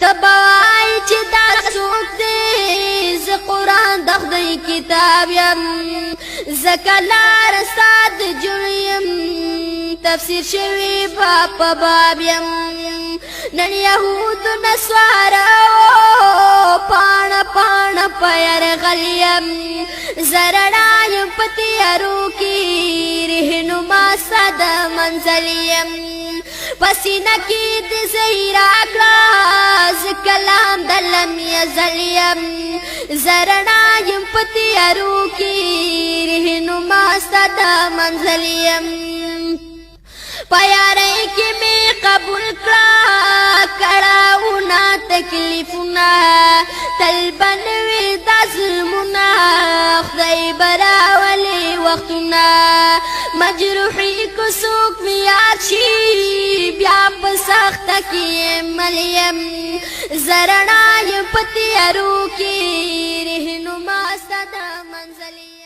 تبوای چې دا څوک دی ز قرآن د خدای کتاب یم زکه لار ستا د جوړ یم تفسیر شوی په باب یم نن یهود نسوارو پاڼه پاڼه په یرغل یم زرنا یم په تیارو کې رهنما ستا د منزل یم پسینه کې د زهیرا کړه ز کلام د لم یزل یم زرنا یم په تیارو کې رهنما ستا د منزل یم پیارے کی میں قبول کرا کڑاؤنا تکلیفنا تل بنوی دا ظلمنا خدای براولی وقتنا مجروحی کو سوک میار شی بیا پسخت کی ملیم زرنا یم پتیارو کی رہنما ستا منزلی